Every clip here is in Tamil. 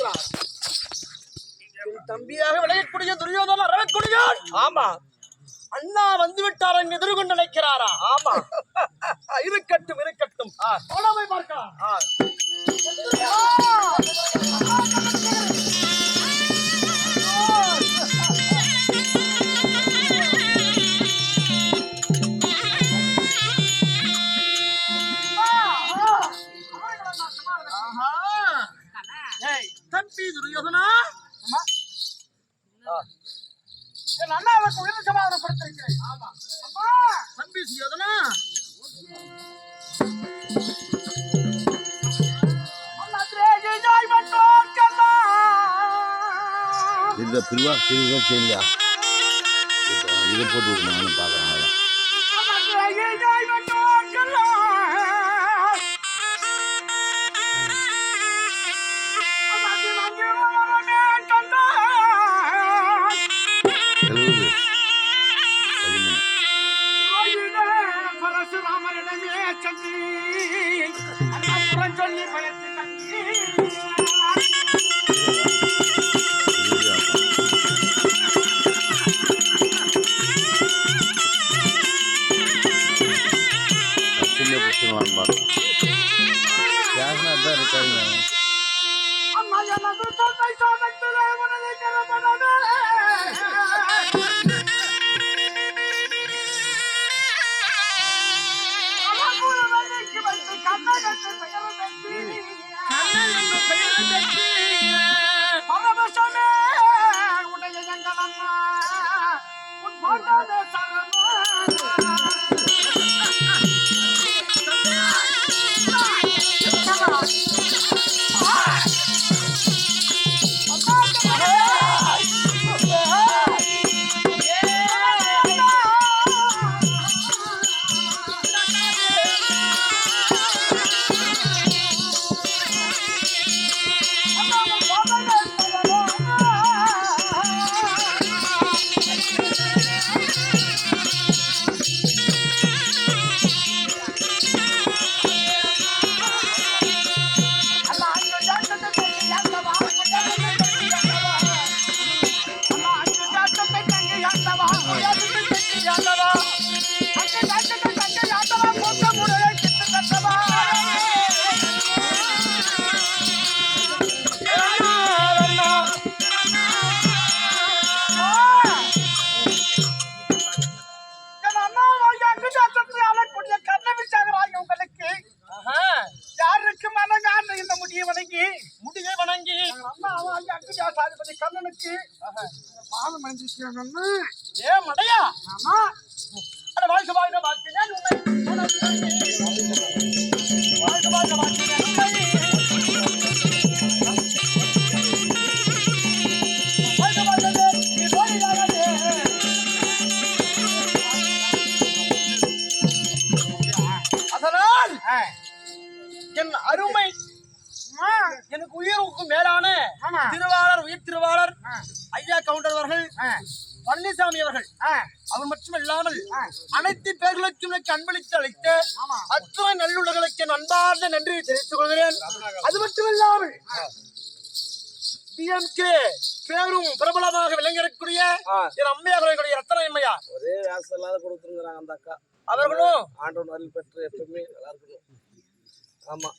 இருக்கிறார். தம்பியாக விளையக்கூடிய துரியோதன வரக்கூடிய. ஆமா, அண்ணா வந்து விட்டார் என்று எதிர்கொண்டு நினைக்கிறாரா? ஆமா. இருக்கட்டும் இருக்கட்டும், போய் பார்க்கலாம். தம்பி துரியோதனா, என் அண்ணாவுக்கு உயிர் சமாதானப்படுத்திருக்கிறேன். ஆமா தம்பி துரியோதனா, இதை பிரிவா பிரிவா சரியா இதை போட்டு விட்டு நானும் பார்க்குறேன். என் அருமை எனக்கு உயிருக்கும் மேலான திருவாளர் உயிர் திருவாளர் ஐயா கவுண்டர் அவர்கள், பழனிசாமி அவர்கள், அவர் மட்டும் இல்லாமல் அனைத்து பேர்களுக்கும் எனக்கு அன்பளித்து அளித்த அத்துணை நல்லுள்ளர்களுக்கு என் அன்பார்ந்த நன்றியை தெரிவித்துக் கொள்கிறேன். அது மட்டும் இல்லாமல் டிஎம்கே பேரும் பிரபலமாக விளங்கக்கூடிய என் அம்மையார்களுடைய ரத்தன அம்மையா ஒரே வேசம் இல்லாத கொடுத்துருங்கிறாங்க அந்த அக்கா. அவர்களும் ஆண்டவன் அருள் பெற்று எப்பவுமே நல்லா இருக்கணும். ஆமா,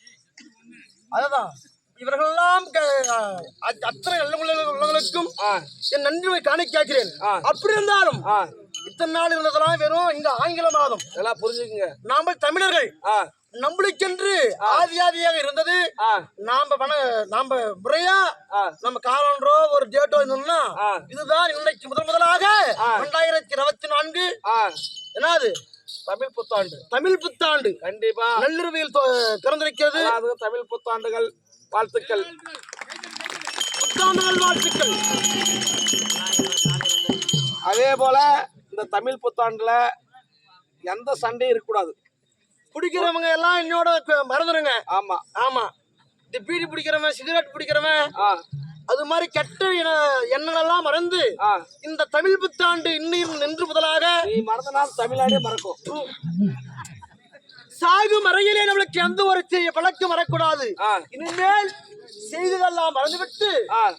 அதுதான் இவர்களெல்லாம் அத்தனை நல்ல உள்ளவர்களுக்கும் என் நன்றியை காணிக்கிறேன். அப்படி இருந்தாலும் இத்தனை நாள் இருந்ததெல்லாம் வெறும் இந்த ஆங்கில மாதம் எல்லாம் புரிஞ்சுக்குங்க. நாம தமிழர்கள் நம்மளுக்கென்று ஆதியாக இருந்தது. நாம முறையா நம்ம காலண்டோ ஒரு டேட்டோ இருந்தோம்னா இதுதான் இன்னைக்கு முதலாக 2024 என்னது தமிழ் புத்தாண்டு. தமிழ் புத்தாண்டு கண்டிப்பா நள்ளிரவில் பிறந்திருக்கிறது. தமிழ் புத்தாண்டுகள் வாழ்த்துக்கள், புத்தாண்டுகள் வாழ்த்துக்கள். அதே போல இந்த தமிழ் புத்தாண்டுல எந்த சண்டையும் இருக்கக்கூடாது. குடிக்கிறவங்க எல்லாம் என்னோட மறந்துடுங்க. ஆமா ஆமா, இந்த பீடி பிடிக்கிறவன், சிகரெட் பிடிக்கிறவன், அது மாதிரி கெட்ட எண்ணெல்லாம் மறந்து இந்த தமிழ் புத்தாண்டு இன்னும் நின்று முதலாக நீ மறந்தனால் தமிழ்நாடே மறக்கும். சாகும் அறையிலே நம்மளுக்கு எந்த ஒரு பழக்கம் வரக்கூடாது. இனிமேல் செய்ததெல்லாம் மறந்துவிட்டு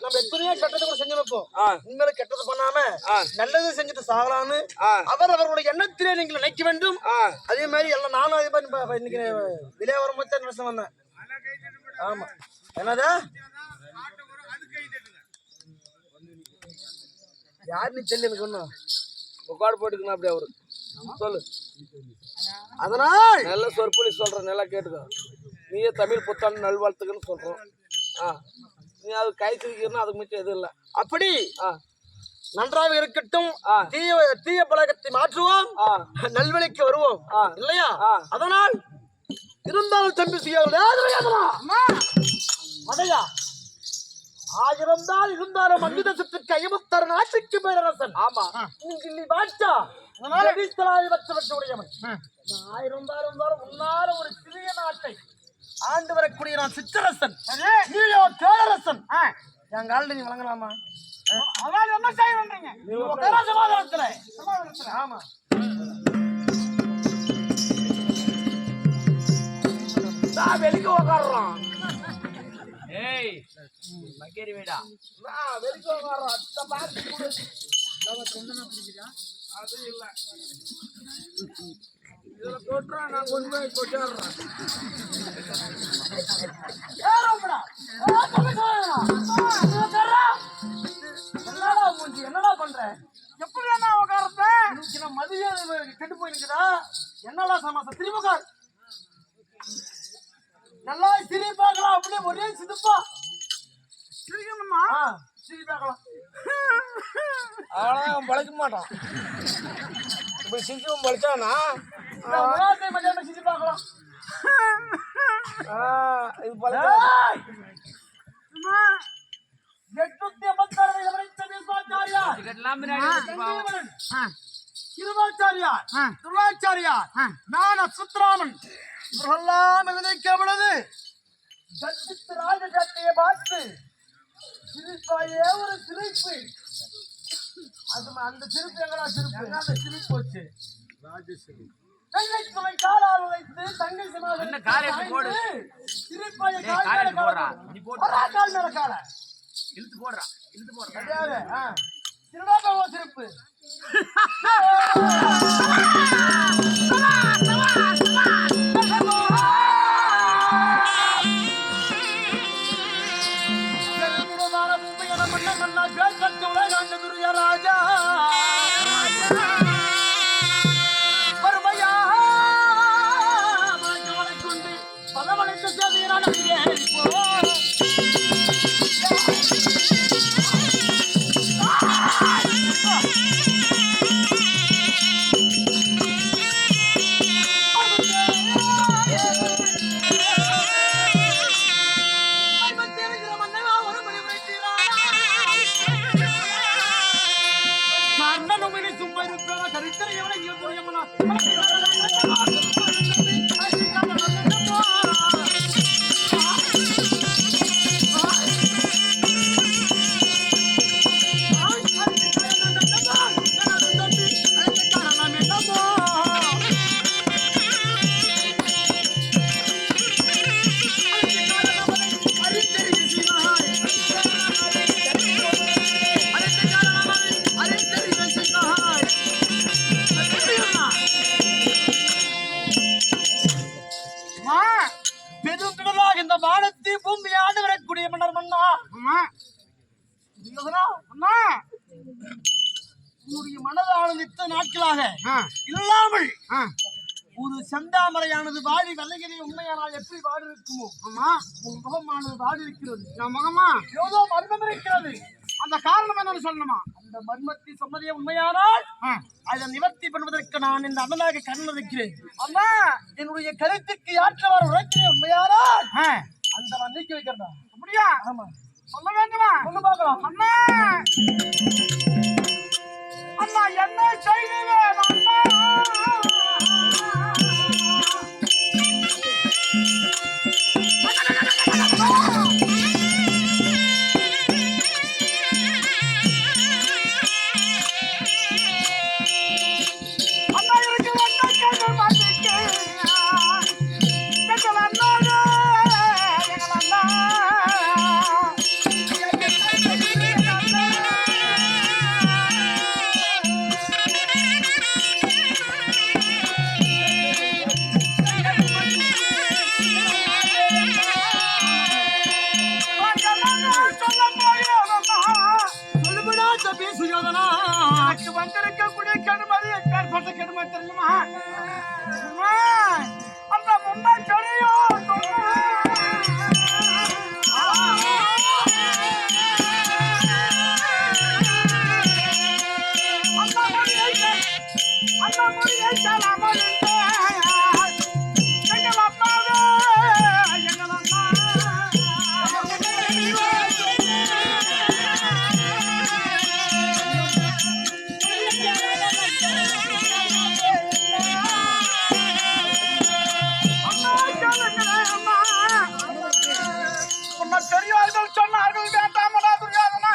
நம்ம எத்தனையோ கெட்டதை கூட செஞ்சு வைப்போம். உண்மையில கெட்டது பண்ணாம நல்லது செஞ்சுட்டு சாகலான்னு அவர்களுடைய எண்ணத்திலே நீங்கள் நினைக்க வேண்டும். அதே மாதிரி எல்லாம் நானும் அதே மாதிரி இன்னைக்கு வெளியே வரும்போது நினைச்சு வந்தேன். ஆமா, என்னதா யாருன்னு சொல்லி எனக்கு ஒண்ணும் உட்காடு போட்டுக்கணும் அப்படி அவரு சொல்லு. அதனால் நல்ல சொற்பொழி சொல்றேன், நல்லா கேட்டுக்கோ. நீயே தமிழ் புத்தாண்டு நல்வாழ்த்துக்குன்னு சொல்றோம். நீ அது கை தூக்கிக்கணும், அதுக்கு மிச்சம் எதுவும் இல்லை. அப்படி நன்றாக இருக்கட்டும். தீய பழக்கத்தை மாற்றுவோம், நல்வழிக்கு வருவோம் இல்லையா? அதனால் இருந்தாலும் தம்பி மதையா ஆயிரம்தான் இருந்தாலும் மன்னிதத்திற்கு ஐம்பத்தாறு நாட்டுக்கு பேரரசன். ஆமா, நீ பாட்சா உடையவன். ஆயிரம் இருந்தாலும் உன்னால ஒரு சிறிய நாட்டை ஆண்டு வரக்கூடிய நான் சிற்றரசன், நீயோ பேரரசன். என் காலில் நீ வழங்கலாமா? அதான் என்ன செய்ய சமாதானத்துல. ஆமா, வெளிக்கு உக்காடுறோம். ஏய் மகேரி வேடா வெளிக்கு உக்காடுறோம். அது இல்ல, இதுல கொட்டுறா, நான் கொண்டு போய் கொட்டாடுறேன். என்னடா பண்ற? எப்படி என்ன உட்கார்ற? மதியம் கெட்டு போயிருக்குதா? என்னடா சமாசம்? திரும்ப நல்லா சிரி பார்க்கலாம். அப்படியே ஒரே சிரிப்பா சிரிக்கணுமா? சிரி பார்க்கலாம். அவன் பழைக்க மாட்டான். இப்ப சிரிச்சவன் பழைச்சானா மதியம் சிரி பார்க்கலாம். இது பழைக்க சுத்ராமன் இவர்களெல்லாம் விதைக்கப்பட்டது. ராஜகட்டையை பார்த்து சிரிப்பாயே ஒரு சிரிப்பு. அது அந்த சிரிப்பு எங்களா சிரிப்பு? அந்த சிரிப்பு வச்சு வெள்ளைத்துறை காலால் வைத்து தங்கை சிரிப்பாய கால் மேல கால இழுத்து போடுறா சிரிப்பு. ராஜா வருமையா கொண்டு பலவழைத்து சேவையினால் இந்த வானத்தை பூமி ஆண்டு வரக்கூடிய மன்னர் மன்னா. உன்னுடைய மனது ஆனந்தித்த நாட்களாக இல்லாமல் ஒரு செந்தாமரையானது வாடி வெள்ளைகிரி உண்மையானால் எப்படி வாடி இருக்குமோ உன் முகமானது வாடி இருக்கிறது. முகமா ஏதோ மர்மம் இருக்கிறது. அந்த காரணம் என்னன்னு சொல்லணுமா? அந்த மர்மத்தை சொன்னதே உண்மையானால் அதை நிவர்த்தி பண்ணுவதற்கு நான் இந்த அண்ணனாக கண்ணு இருக்கிறேன். அம்மா, என்னுடைய கருத்துக்கு யாற்றவாறு உரைக்கிறேன். உண்மையானால் அந்த நீக்கி வைக்கிறதா? அப்படியா? ஆமா, சொல்ல வேண்டுமா? சொல்லு பார்க்கலாம். அண்ணா அண்ணா என்ன செய்கிறேன் அண்ணா? எனக்கு வந்திருக்கக்கூடிய கெடுமதி ஏற்பட்ட கெடுமை தெரியுமா? அந்த முன்னை தெரியும் அந்த மொழியை சொல்லாமல் எங்கள் அப்பாவே எங்கள் அம்மா பெரியவர்கள் சொன்னார்கள் வேண்டாமடா துரியோதனா,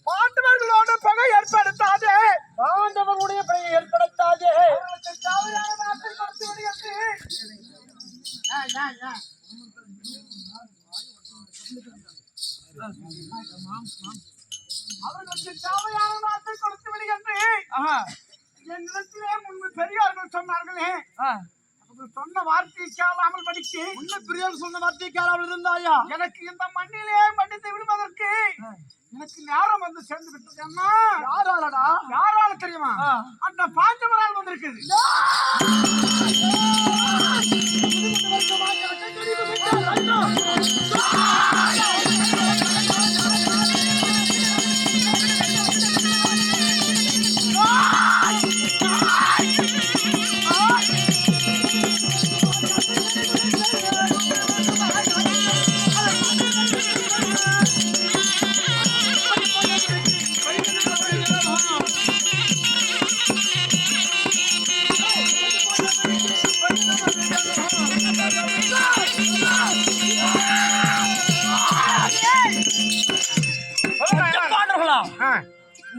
பாண்டவர்களோடு பகை ஏற்படுத்தாதே, பாண்டவர்களுடைய பகை ஏற்படுத்தாதே. அவர்களுக்கு தேவையான நாட்டை கொடுத்து விடுகின்றே என்னிடத்திலே முன்பு பெரியார்கள் சொன்னார்களே, சொன்ன வார்த்தையை கேளாமல் படிக்கு முன்ன பெரியார் சொன்ன வார்த்தையை கேளாமல் இருந்தாயா? எனக்கு இந்த மண்ணிலே மன்னித்து விடுவதற்கு எனக்கு நேரம் வந்து சேர்ந்து விட்டது. என்ன யாராலடா? யாரால தெரியுமா? அந்த பாஞ்சவரால் வந்திருக்குது.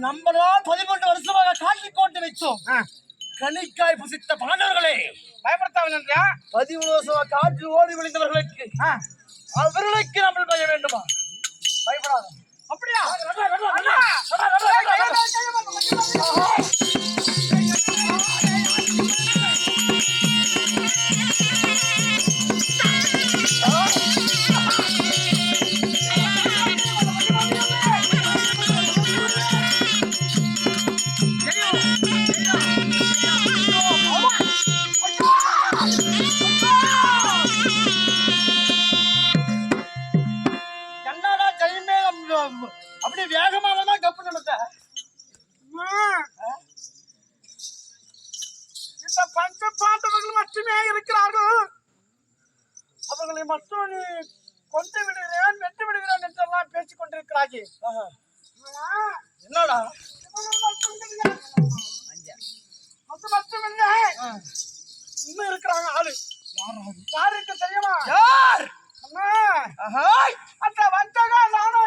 நம்மளால் 11 வருஷமாக காட்சி கோட்டு வைத்தோம். கணிக்காய் புசித்த பாண்டவர்களே பயப்படுத்தாங்க. 11 வருஷமாக காற்றில் ஓடி விழுந்தவர்களுக்கு அவர்களுக்கு நம்ம பய வேண்டுமா? பயப்படாத. அப்படியா? அப்படி வேகமானதான் கப்பு நடத்த இந்த பஞ்ச பாண்டவர்கள் மட்டுமே இருக்கிறார்கள். அவர்களை மட்டும் நீ கொண்டு விடுகிறேன் வெற்றி விடுகிறேன் என்றெல்லாம் பேசிக் கொண்டிருக்கிறார்கள். என்னடா அது மட்டுமில்லை, இன்னும் இருக்கிறாங்க ஆளு. யாருக்கு தெரியுமா? யார்? அந்த வந்தகா நானே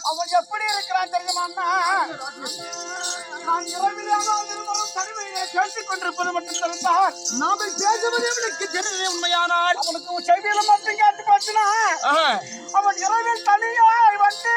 அவன் எப்படி இருக்கிறான் தெரியுமா? நான் தனிமையிலே பேசிக் கொண்டிருப்பது மட்டும் தெரிந்தால் நாம பேசுவது அவனுக்கு தெரியும். உண்மையானால் அவனுக்கு செய்தியில மட்டும் கேட்டு போச்சுனா அவன் இரவில் தனியாய் வந்து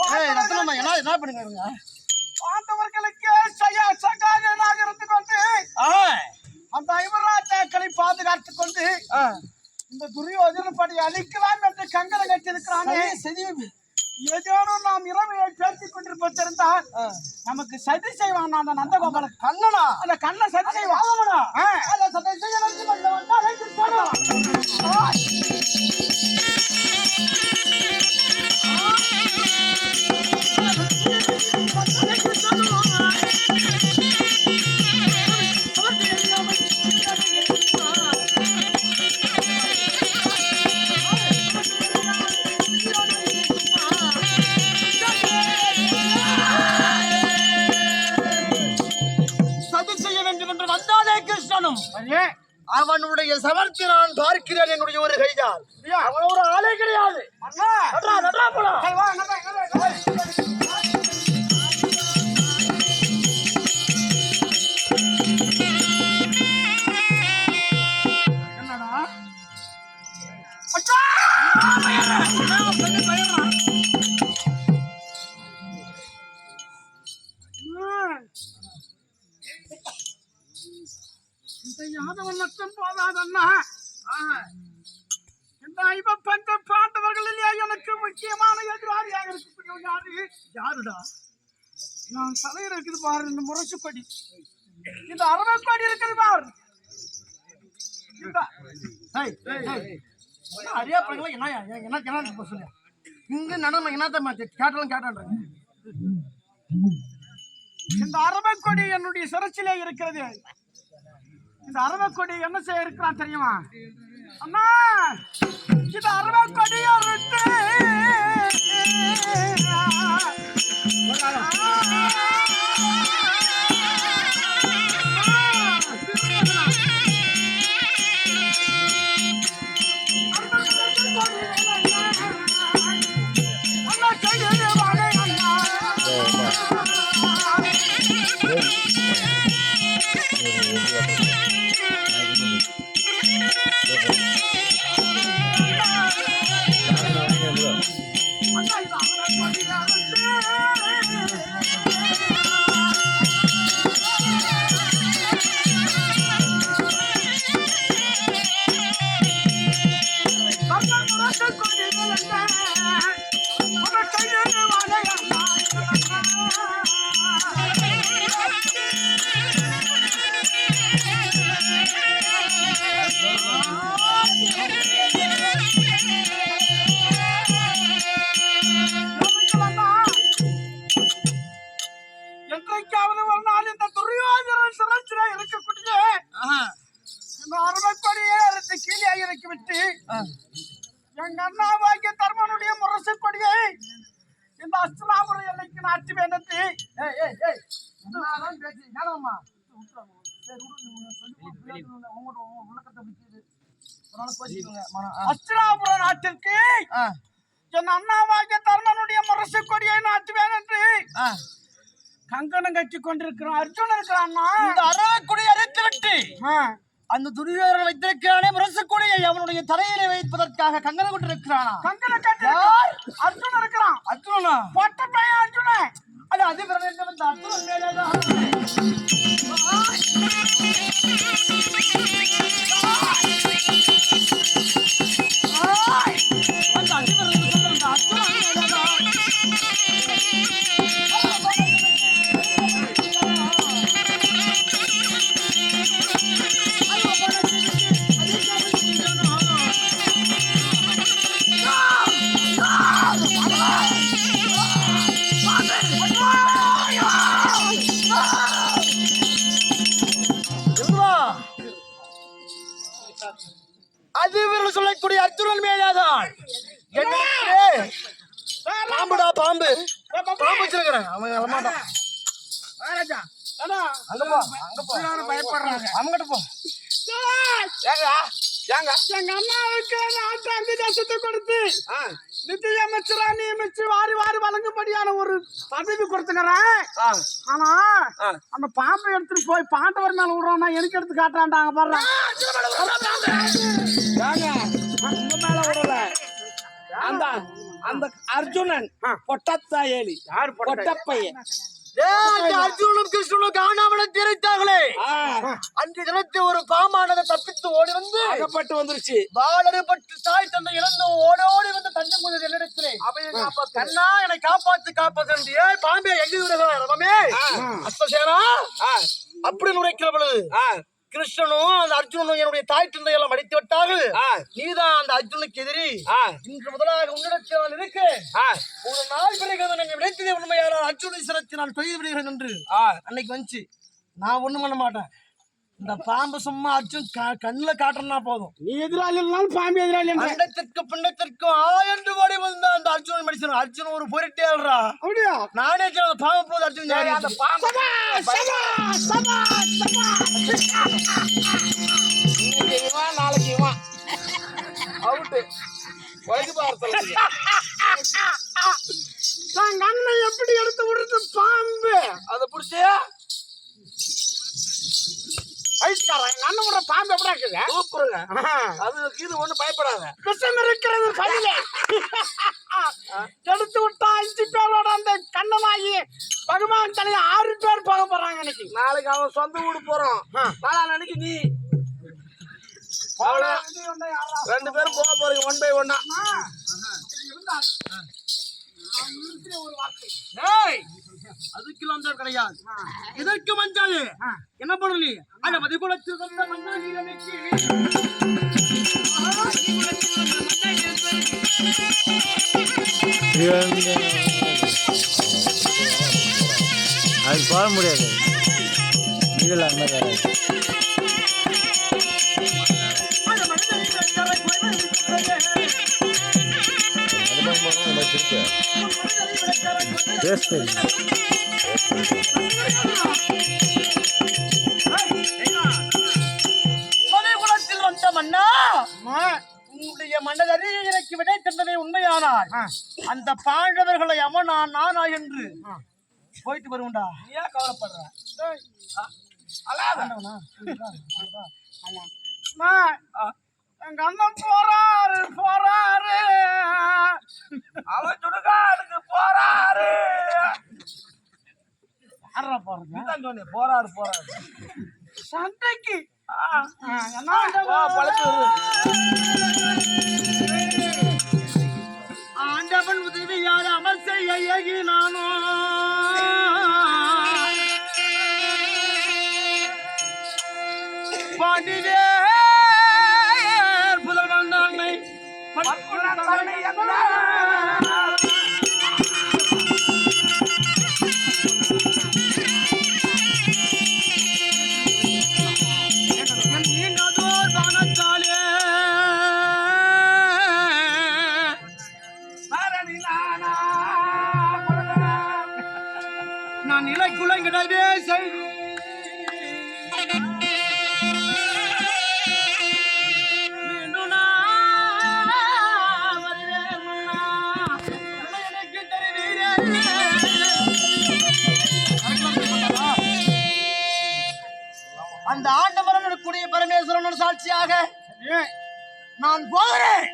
ரத்னம்மா என்ன பண்ணுங்க பாண்டவர்களுக்கு சகாயனாக இருந்து கொண்டு அந்த ஐவராஜாக்களை பாதுகாத்துக் கொண்டு இந்த துரியோதன படி அழிக்கலாம் என்று கங்கணம் கட்டியிருக்கிறானே ஏதேனும் நாம் இரவையை பேசிக் கொண்டிருப்பதிருந்தால் நமக்கு சதி செய்வான் அந்த நந்தகோபால கண்ணனா அந்த கண்ணன் சதி செய்வான் சதி செய்ய அவனுடைய சமர்த்தி நான் பார்க்கிறேன் என்னுடைய ஒரு கைதான் அவன் ஒரு ஆளே கிடையாது யாதவன் மட்டும் போதாதண்ணா இந்த ஐவப்பந்த பாண்டவர்களிலே எனக்கு முக்கியமான எதிராளியாக இருக்கக்கூடிய யாருடா நான் தலையில் இருக்குது பாரு இந்த முரசுப்படி இந்த அரவக்கொடி இருக்குது பாரு அறியா பழங்களா என்ன சொல்ல இங்க நடமை என்னத்த கேட்டான் இந்த அரவக்கொடி என்னுடைய சிறச்சிலே இருக்கிறது இந்த அரவக்கொடி என்ன செய்ய இருக்கிறான் தெரியுமா அண்ணா இந்த அரவக்கொடி என்றைக்காவது ஒரு நாள் இந்த துரியோதன சிறச்சிலே இருக்கக்கூடிய இந்த அரவக்கொடியை எடுத்து கீழே இறக்கி விட்டு எங்க அண்ணாவாகிய தர்மனுடைய முரசு கொடியை இந்த அஸ்தினாபுர எல்லைக்கு நாட்டி வேண்டது அஸ்தினாபுர நாட்டிற்கு என் அண்ணாவாகிய தர்மனுடைய முரசு கொடியை நாட்டுவேன் என்று கங்கணம் கட்டி கொண்டிருக்கிறான் அர்ஜுன் இருக்கிறான் இந்த அரவக்குடியை அரைத்து விட்டு அந்த துரியோதனன் வைத்திருக்கிறானே முரசுக்குடியை அவனுடைய தலையிலே வைப்பதற்காக கங்கணம் கொண்டிருக்கிறானா கங்கணம் கட்டி அர்ஜுன் இருக்கிறான் அர்ஜுனா பொட்ட பையன் அர்ஜுன அது அதிபரம் என்று அர்ஜுனன் மேலேதான் அதிபர்கள் சொல்லக்கூடிய அர்ஜுனன் மேலேதான் பாம்புடா பாம்பு வச்சிருக்கிறேன் அவன் வரமாட்டான் பயப்படுறாங்க அவங்கிட்ட போ எங்க அம்மாவுக்கு நாட்டாந்து தேசத்தை கொடுத்து நிதிய அமைச்சரா நியமிச்சு வாரி வாரி வழங்கும்படியான ஒரு பதவி கொடுத்துக்கிறேன். ஆனா அந்த பாம்பை எடுத்துட்டு போய் பாண்டவர் மேல விடுறோம்னா எனக்கு எடுத்து காட்டுறான்டாங்க பாரு. உங்க மேல விடல அந்த அர்ஜுனன் பொட்டத்தாயேலி பொட்டப்பையன் அர்ஜுனும் கிருஷ்ணனும் காணாமல திரைத்தார்களே அன்று தினத்தை ஒரு பாமானதை தப்பித்து ஓடி வந்து அகப்பட்டு வந்துருச்சு. பாலடுபட்டு தாய் தந்தை இழந்து ஓடோடி வந்து தஞ்சம் கொண்டது என்னிடத்திலே கண்ணா என்னை காப்பாத்து ஏன் பாம்பே எங்க ரமே அஸ்தசேனா அப்படின்னு உரைக்கிற பொழுது கிருஷ்ணனும் அந்த அர்ஜுனனும் என்னுடைய தாய் தந்தை எல்லாம் அடித்து விட்டார்கள். நீதான் அந்த அர்ஜுனுக்கு எதிரி. இன்று முதலாக உன்னிடத்தில் இருக்கு ஒரு நாள் பிறகு விளைத்ததே உண்மையான அர்ஜுனை சிரத்தை நான் கொய்து விடுகிறேன் என்று அன்னைக்கு வந்துச்சு. நான் ஒண்ணும் பண்ண மாட்டேன். இந்த பாம்பு சும்மா அர்ஜுன் கண்ணுல காட்டுறா போதும். நீ எதிராளி இல்லைனாலும் பாம்பு எதிராளி. பிண்டத்திற்கும் என்று ஓடி வந்த அந்த அர்ஜுனன் மனுஷன் அர்ஜுன் ஒரு பொருட்டே ஆள்றா. அப்படியா? நானே பாம்பு போது அர்ஜுன் அந்த பாம்பு இன்னைக்கு இவன் நாளைக்கு இவன் அவுட்டு வழக்கு பார்த்து அண்ணன் எப்படி எடுத்து விடுறது பாம்பு அதை பிடிச்சியா வயசுக்காரன் எங்க அண்ணன் விடுற பாம்பு எப்படி இருக்குது? சூப்பருங்க. அது இது ஒண்ணு பயப்படாத. விஷம் இருக்கிறது கையில எடுத்து விட்டா 5 பேரோட அந்த கண்ணனாகி பகவான் தலைய 6 பேர் போக போறாங்க. இன்னைக்கு நாளைக்கு அவன் சொந்த வீடு போறோம். நாளைக்கு நீ அவ்வளோ 2 பேரும் போக போறீங்க 1 by 1. அதுக்கெல்லாம் கிடையாது. இதற்கு மஞ்சாது என்ன பண்ணு அந்த மதிக்குளத்தில் அது போட முடியாது. இதில் அந்த மதிக்குளத்தில் வந்த மன்னா உன்னுடைய மன்னதறி எனக்கு விடை தந்ததை உண்மையானால் அந்த பாண்டவர்களை நானா என்று போயிட்டு வருவோம்டா. ஏன் கவலைப்படுற? எங்க அண்ணன் போறாரு அவன் சுடுகாடுக்கு போறாரு. போறாரு சண்டைக்கு ஆண்டவன் உதவியால் அமல் செய்ய நானோ பாண்டிவே புதல்வன் நாளை நான் நிலைக்குள்ளங்கிடவே செய்து அந்த ஆண்டவரன் கூடிய பரமேஸ்வரன் சாட்சியாக நான் போகிறேன்.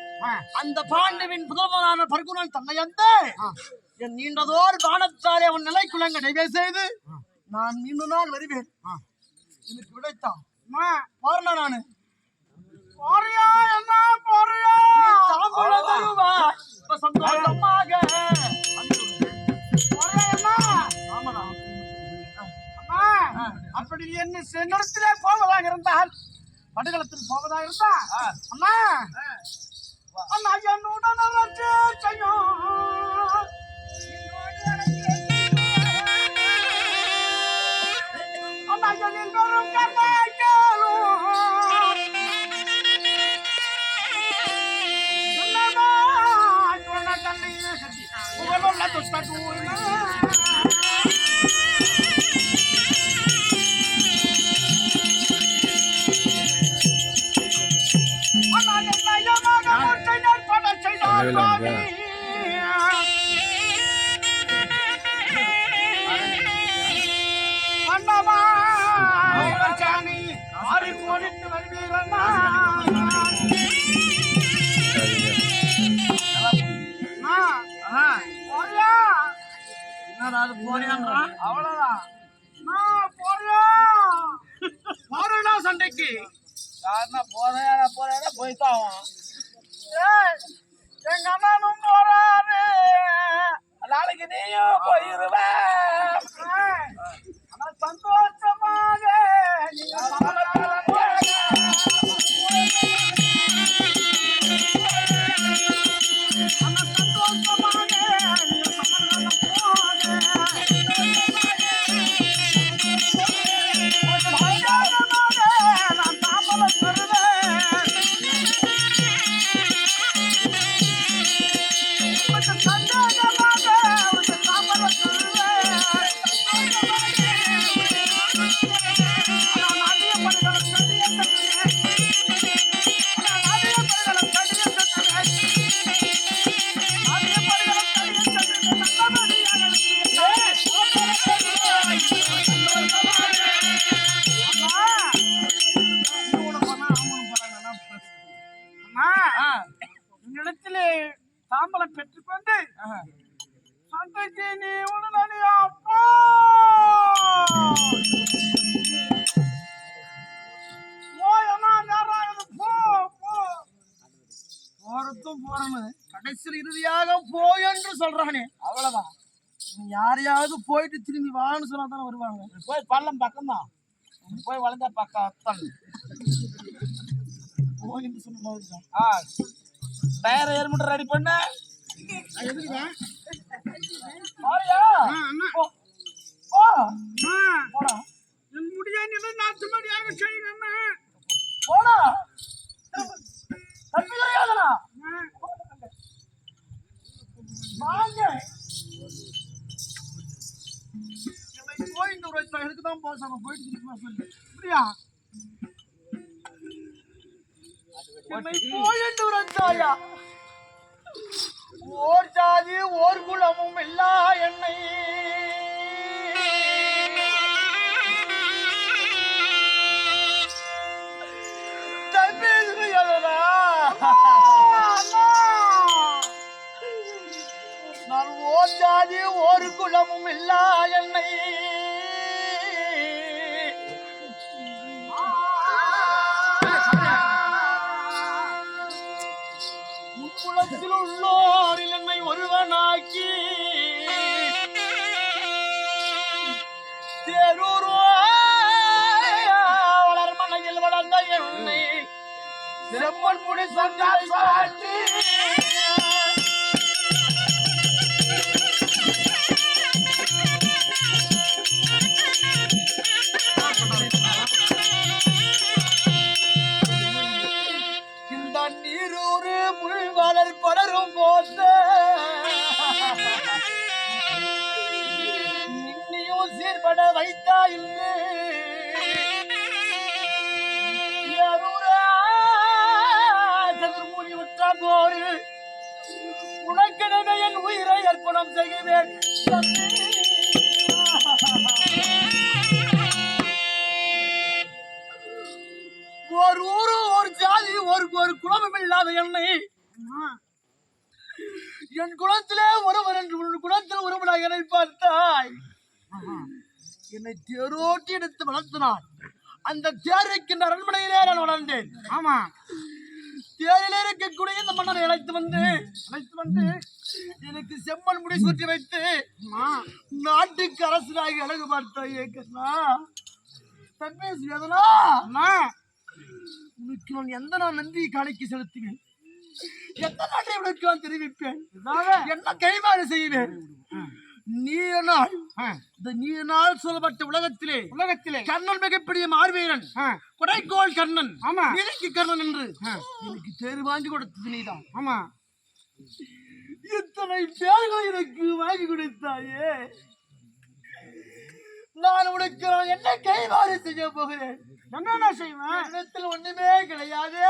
அந்த பாண்டவின் புதல்வனான பர்குணன் தன்னை அந்த என் நீண்டதோர் காணத்தாலே அவன் நிலை குலங்க நிறைவே செய்து நான் மீண்டும் நாள் வருவேன். எனக்கு விடைத்தான் போறேன். நானு போறியா என்ன போறியா சந்தோஷமாக அப்படி என்ன சென்னத்திலே போவதாக இருந்தால் படுகளத்தில் போவதாக இருந்தா அம்மா அண்ணா என்னுடன் செய்யும் அண்ணா என் பெரும் கண்ணாலும் உங்களோட துஷ்டூர்னா அதாவது போறியான்றான். அவ்வளவுதான். நான் போறியா போறேன்னா சண்டைக்கு யாருன்னா போறேன்னா போய்தான் ஆகும். ஏய், எங்க அண்ணனும் போறாரு. நாளைக்கு நீயும் போயிருவ. ஆனா சந்தோஷமாக நீங்க சமாதானம் போங்க. ஆனா சந்தோஷமாக நீங்க சமாதானம் போங்க. சந்தோஷமாக நான் தாமதம் பெறுவேன். சந்தோஷமாக உனக்கு தாமதம் பெறுவேன். இடத்திலே தாம்பலம் பெற்றுக்கொண்டு சந்தைக்கு நீ உடனடியா போ. போறதும் போறன்னு கடைசியில் இறுதியாக போ என்று சொல்றானே. அவ்வளவுதான். நீ யாரையாவது போயிட்டு திரும்பி வான்னு சொன்னா தானே வருவாங்க. போய் பள்ளம் பக்கம் தான். போய் வளர்ந்தா பக்கம் அத்தன். போய் என்று சொன்னா டயர் ஏர்மீட்டர் ரெடி பண்ண. என் முடிய நிலை நாட்டுமடியாக செய்யணும். போடா தப்பி கிடையாதுண்ணா. வாங்க போயிட்டு ஒரு எனக்கு தான் போசாம போயிட்டு சொல்லி அப்படியா? என்னை போயிட்டு உரைத்தாயா. ஓர் ஜாதி ஓர் குலமும் இல்லா என்னை நான் ஓர் ஜாதி ஓர் குலமும் இல்லா என்னை முக்குளத்தில் உள்ளோரில் என்னை ஒருவனாக்கி தேரூரோ வளர்மனையில் வளர்ந்த என்னை செம்மன் முடி சந்தால் சாட்டி இந்த நீரூறு முள்வளர் பலரும் போது இன்னியும் சீர்பட வைத்தா இல்லை சதுர்மூலி உற்ற போரு உனக்கெனவே என் உயிரை அர்ப்பணம் செய்கிறேன். ஒரு ஊரு ஒரு ஜாதி ஒரு குலமும் இல்லாத என்னை என் குலத்திலே ஒருவர் என்று உன் குலத்தில் ஒருவனாக என்னை பார்த்தாய். என்னை தேரோட்டி எடுத்து வளர்த்தினான். அந்த தேர் இருக்கின்ற அரண்மனையிலே நான் வளர்ந்தேன். ஆமா, தேரிலே இருக்கக்கூடிய இந்த மன்னரை அழைத்து வந்து எனக்கு செம்மன் முடி சுற்றி வைத்து நாட்டுக்கு அரசராகி அழகு பார்த்தாயே கண்ணா. தன்மேசி வேதனா உனக்கு நான் எந்த நான் நன்றி காணிக்கை செலுத்துவேன், எந்த நாட்டை உனக்கு நான் தெரிவிப்பேன், என்ன கைமாறு செய்வேன். நீனால் சொல்லப்பட்ட உலகத்திலே கண்ணன் மிகப்பெரிய மார்வீரன் கொடைக்கோள் கண்ணன் இலக்கு கண்ணன் என்று எனக்கு தேர்வு வாங்கி கொடுத்தது நீதான். ஆமா, இத்தனை பேர்கள் எனக்கு வாங்கி கொடுத்தாயே. நான் உனக்கு என்ன கைமாறு செய்ய போகிறேன்? என்னென்ன செய்வேன்? இடத்தில் ஒண்ணுமே கிடையாது.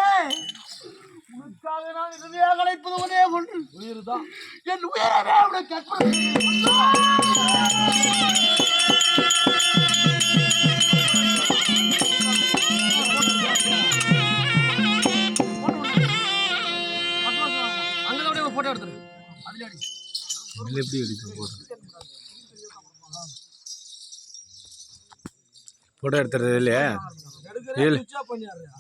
உனக்காக நான் இறுதியாக அழைப்பது ஒரே ஒன்று, உயிர் தான். என் உயிரவே உனக்கு அர்ப்பணம் அங்கே போட்டோ எடுத்துரு. அதுல எப்படி எடுத்து போட்டு ஃபோட்டோ எடுத்துறது இல்லையா எடுக்கிறேன் பண்ணிடுறேன்